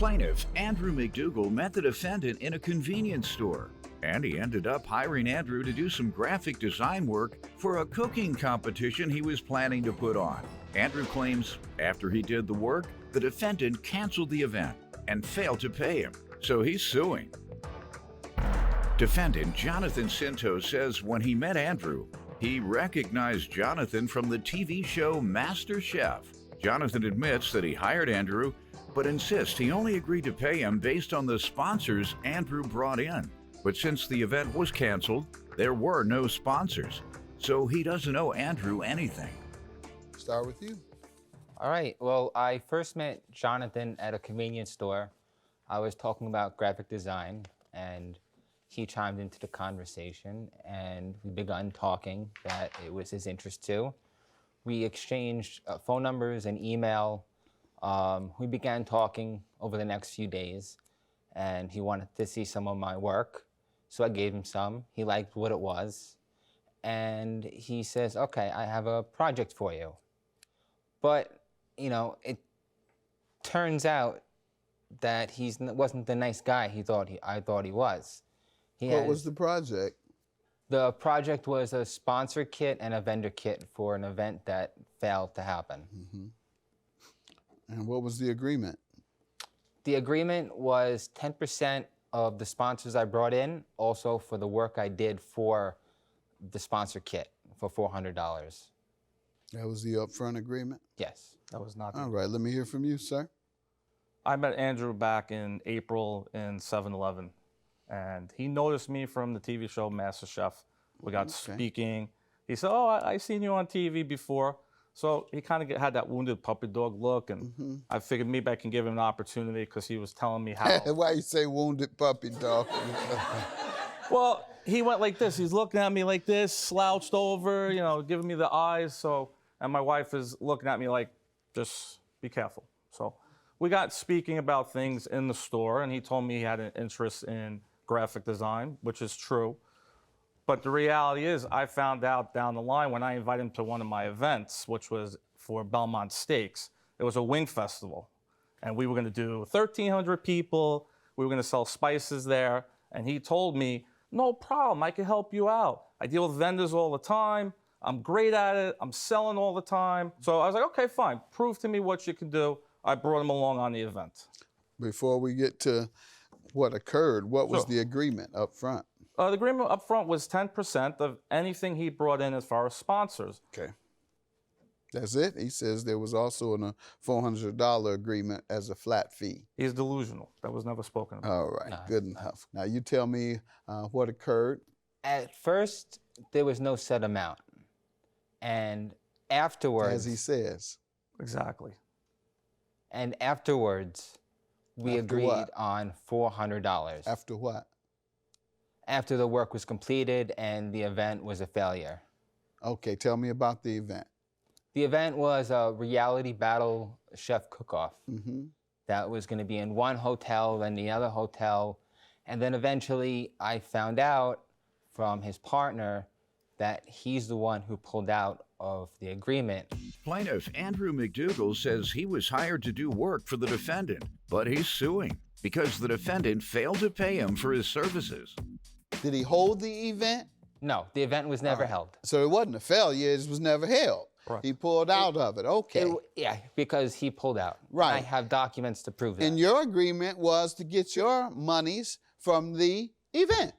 Plaintiff Andrew McDougal met the defendant in a convenience store, and he ended up hiring Andrew to do some graphic design work for a cooking competition he was planning to put on. Andrew claims after he did the work, the defendant canceled the event and failed to pay him, so he's suing. Defendant Jonathan Cinto says when he met Andrew, he recognized Jonathan from the TV show Master Chef. Jonathan admits that he hired Andrew, but insists he only agreed to pay him based on the sponsors Andrew brought in. But since the event was canceled, there were no sponsors, so he doesn't owe Andrew anything. Start with you. All right, well, I first met Jonathan at a convenience store. I was talking about graphic design, and he chimed into the conversation, and we began talking that it was his interest too. We exchanged phone numbers and email. We began talking over the next few days, and he wanted to see some of my work, so I gave him some. He liked what it was, and he says, okay, I have a project for you. But, you know, it turns out that he wasn't the nice guy I thought he was. What was the project? The project was a sponsor kit and a vendor kit for an event that failed to happen. Mm-hmm. And what was the agreement? The agreement was 10% of the sponsors I brought in, also for the work I did for the sponsor kit for $400. That was the upfront agreement? Yes. That was not. All right, let me hear from you, sir. I met Andrew back in April in 7-Eleven, and he noticed me from the TV show Master Chef. We got speaking. He said, oh, I seen you on TV before. So he kind of had that wounded puppy dog look, and I figured maybe I can give him an opportunity because he was telling me how. Why you say wounded puppy dog? Well, he went like this. He's looking at me like this, slouched over, you know, giving me the eyes. And my wife is looking at me like, just be careful. So we got speaking about things in the store, and he told me he had an interest in graphic design, which is true. But the reality is, I found out down the line when I invited him to one of my events, which was for Belmont Steaks. It was a wing festival, and we were going to do 1,300 people. We were going to sell spices there, and he told me, no problem, I can help you out. I deal with vendors all the time. I'm great at it. I'm selling all the time. So I was like, okay, fine. Prove to me what you can do. I brought him along on the event. Before we get to what occurred, what was the agreement up front? The agreement up front was 10% of anything he brought in as far as sponsors. Okay. That's it? He says there was also a $400 agreement as a flat fee. He's delusional. That was never spoken about. All right, good enough. Now you tell me what occurred. At first, there was no set amount. And afterwards... As he says. Exactly. And afterwards, we agreed on $400. After what? After the work was completed and the event was a failure. Okay, tell me about the event. The event was a reality battle chef cook-off. That was going to be in one hotel, then the other hotel. And then eventually I found out from his partner that he's the one who pulled out of the agreement. Plaintiff Andrew McDougal says he was hired to do work for the defendant, but he's suing because the defendant failed to pay him for his services. Did he hold the event? No, the event was never held. So it wasn't a failure, it was never held. Right. He pulled out of it, okay. Yeah, because he pulled out. Right. I have documents to prove that. And your agreement was to get your monies from the event.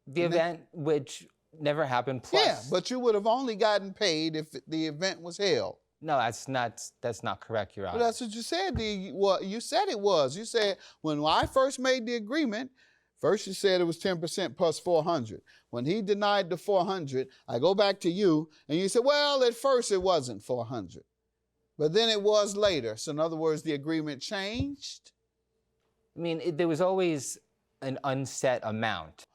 The event, which never happened, plus... Yeah, but you would have only gotten paid if the event was held. No, that's not correct, Your Honor. Well, that's what you said. You said it was. You said, when I first made the agreement, first you said it was 10% plus 400. When he denied the 400, I go back to you, and you said, well, at first it wasn't 400. But then it was later. So in other words, the agreement changed? I mean, there was always an unset amount.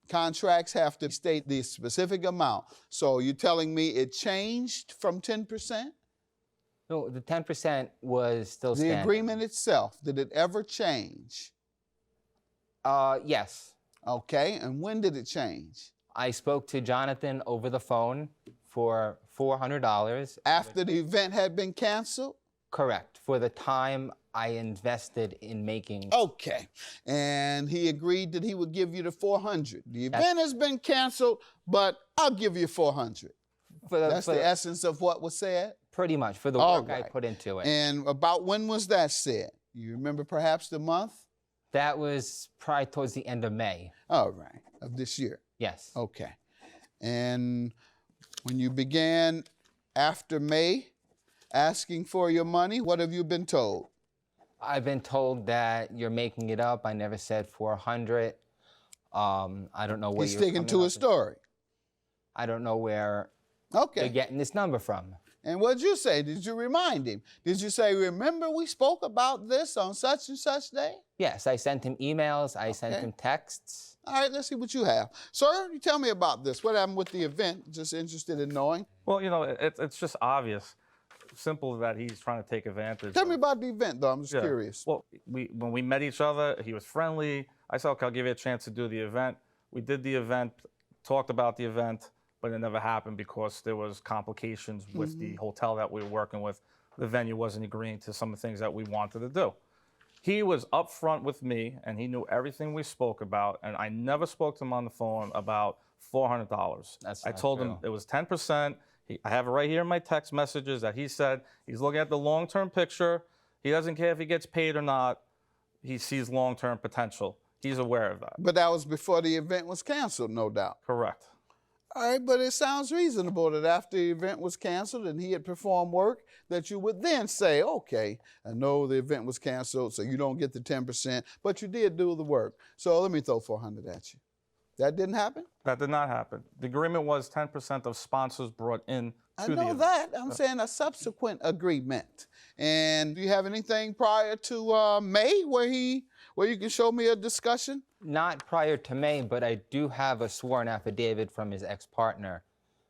Contracts have to state the specific amount. So you're telling me it changed from 10%? No, the 10% was still standing. The agreement itself, did it ever change? Yes. Okay, and when did it change? I spoke to Jonathan over the phone for $400. After the event had been canceled? Correct. for the time I invested in making. Okay. And he agreed that he would give you the 400. The event has been canceled, but I'll give you 400. That's the essence of what was said? Pretty much, for the work I put into it. And about when was that said? You remember perhaps the month? That was probably towards the end of May. All right, of this year. Yes. Okay. And when you began after May asking for your money, what have you been told? I've been told that you're making it up. I never said 400. I don't know where He's sticking to his story. I don't know where you're getting this number from. And what did you say? Did you remind him? Did you say, remember we spoke about this on such and such day? Yes, I sent him emails. I sent him texts. All right, let's see what you have. Sir, you tell me about this. What happened with the event? Just interested in knowing. Well, you know, it's just obvious. Simple that he's trying to take advantage. Tell me about the event, though. I'm just curious. Well, when we met each other, he was friendly. I said, okay, I'll give you a chance to do the event. We did the event, talked about the event, but it never happened because there was complications with the hotel that we were working with. The venue wasn't agreeing to some of the things that we wanted to do. He was upfront with me, and he knew everything we spoke about, and I never spoke to him on the phone about $400. I told him it was 10%. I have it right here in my text messages that he said he's looking at the long-term picture. He doesn't care if he gets paid or not. He sees long-term potential. He's aware of that. But that was before the event was canceled, no doubt. Correct. All right, but it sounds reasonable that after the event was canceled and he had performed work, that you would then say, okay, I know the event was canceled, so you don't get the 10%, but you did do the work. So let me throw 400 at you. That didn't happen? That did not happen. The agreement was 10% of sponsors brought in to the event. I know that. I'm saying a subsequent agreement. And do you have anything prior to May where you can show me a discussion? Not prior to May, but I do have a sworn affidavit from his ex-partner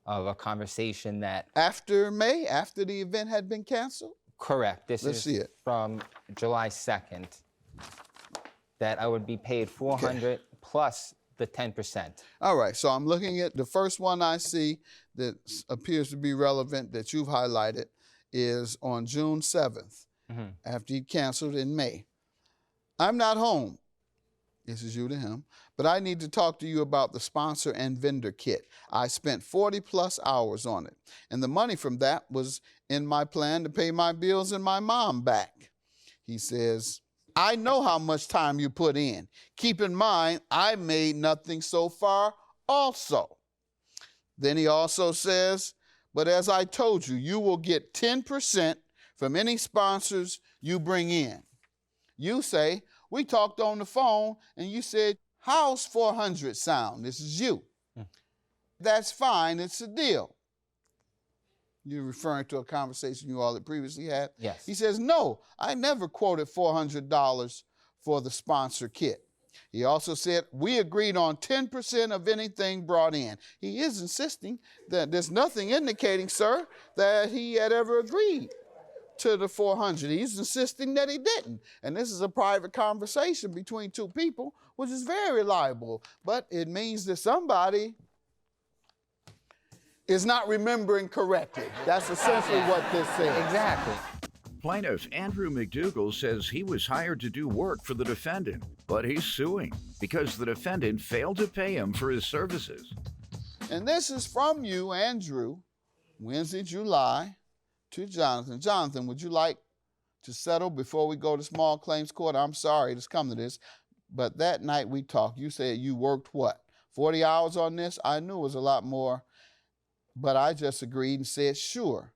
of a conversation that... After May, after the event had been canceled? Correct. This Let's see it. From July 2nd, that I would be paid $400 plus the 10%. All right, so I'm looking at the first one I see that appears to be relevant that you've highlighted is on June 7th, after he canceled in May. I'm not home. This is you to him. But I need to talk to you about the sponsor and vendor kit. I spent 40 plus hours on it. And the money from that was in my plan to pay my bills and my mom back. He says, I know how much time you put in. Keep in mind, I made nothing so far also. Then he also says, but as I told you, you will get 10% from any sponsors you bring in. You say, we talked on the phone and you said, how's 400 sound? This is you. That's fine, it's a deal. You're referring to a conversation you all had previously had? Yes. He says, no, I never quoted $400 for the sponsor kit. He also said, we agreed on 10% of anything brought in. He is insisting that there's nothing indicating, sir, that he had ever agreed to the 400. He's insisting that he didn't. And this is a private conversation between two people, which is very reliable. But it means that somebody is not remembering correctly. That's essentially what this says. Exactly. Plaintiff Andrew McDougall says he was hired to do work for the defendant, but he's suing because the defendant failed to pay him for his services. And this is from you, Andrew, Wednesday, July, to Jonathan. Jonathan, would you like to settle before we go to small claims court? I'm sorry to come to this, but that night we talked. You said you worked what, 40 hours on this? I knew it was a lot more, but I just agreed and said, sure.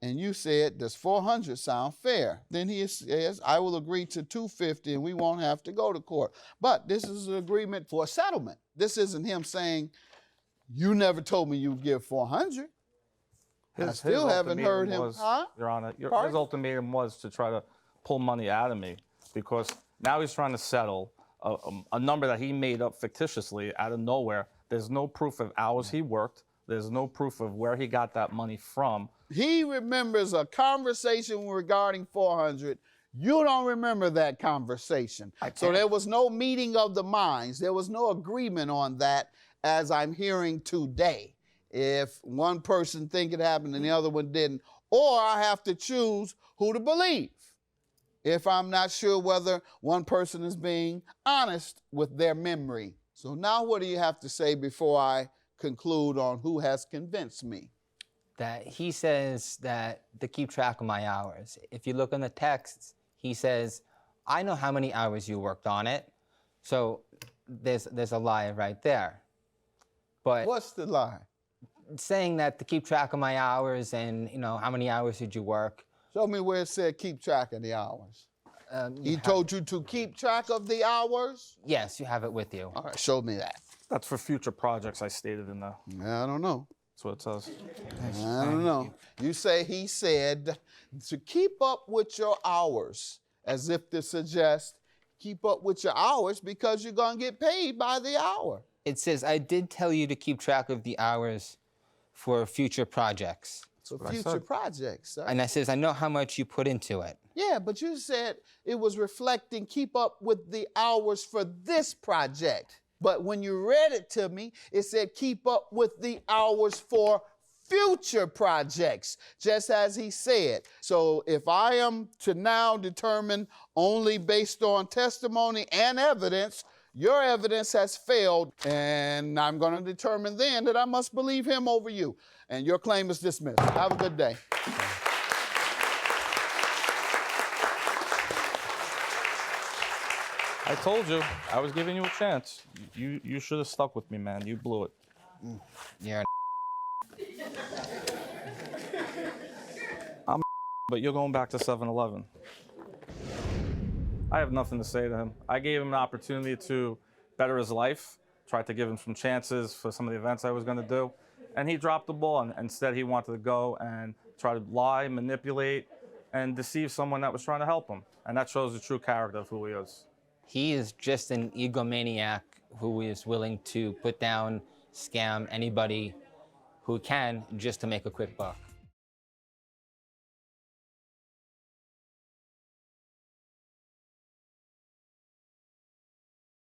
And you said, does 400 sound fair? Then he says, I will agree to 250 and we won't have to go to court. But this is an agreement for a settlement. This isn't him saying, you never told me you'd give 400. I still haven't heard him. Your Honor, his ultimatum was to try to pull money out of me because now he's trying to settle a number that he made up fictitiously out of nowhere. There's no proof of hours he worked. There's no proof of where he got that money from. He remembers a conversation regarding 400. You don't remember that conversation. So there was no meeting of the minds. There was no agreement on that as I'm hearing today. If one person think it happened and the other one didn't, or I have to choose who to believe. if I'm not sure whether one person is being honest with their memory. So now what do you have to say before I conclude on who has convinced me? That he says that to keep track of my hours. If you look in the texts, he says, I know how many hours you worked on it. So there's a lie right there. But What's the lie? saying that to keep track of my hours and, how many hours did you work? Show me where it said keep track of the hours. He You told you to keep track of the hours? Yes, you have it with you. All right, show me that. That's for future projects I stated in the, I don't know. that's what it says. I don't know. You say he said to keep up with your hours, as if to suggest keep up with your hours because you're going to get paid by the hour. It says, I did tell you to keep track of the hours for future projects. So what I future said. projects. Sir. And I says, I know how much you put into it. Yeah, but you said it was reflecting keep up with the hours for this project. But when you read it to me, it said keep up with the hours for future projects, just as he said. So if I am to now determine only based on testimony and evidence, your evidence has failed, and I'm going to determine then that I must believe him over you. And your claim is dismissed. Have a good day. I told you, I was giving you a chance. You should have stuck with me, man. You blew it. You're an But you're going back to 7-Eleven. I have nothing to say to him. I gave him an opportunity to better his life, tried to give him some chances for some of the events I was going to do, and he dropped the ball. And instead, he wanted to go and try to lie, manipulate, and deceive someone that was trying to help him. And that shows the true character of who he is. He is just an egomaniac who is willing to put down, scam anybody who can just to make a quick buck.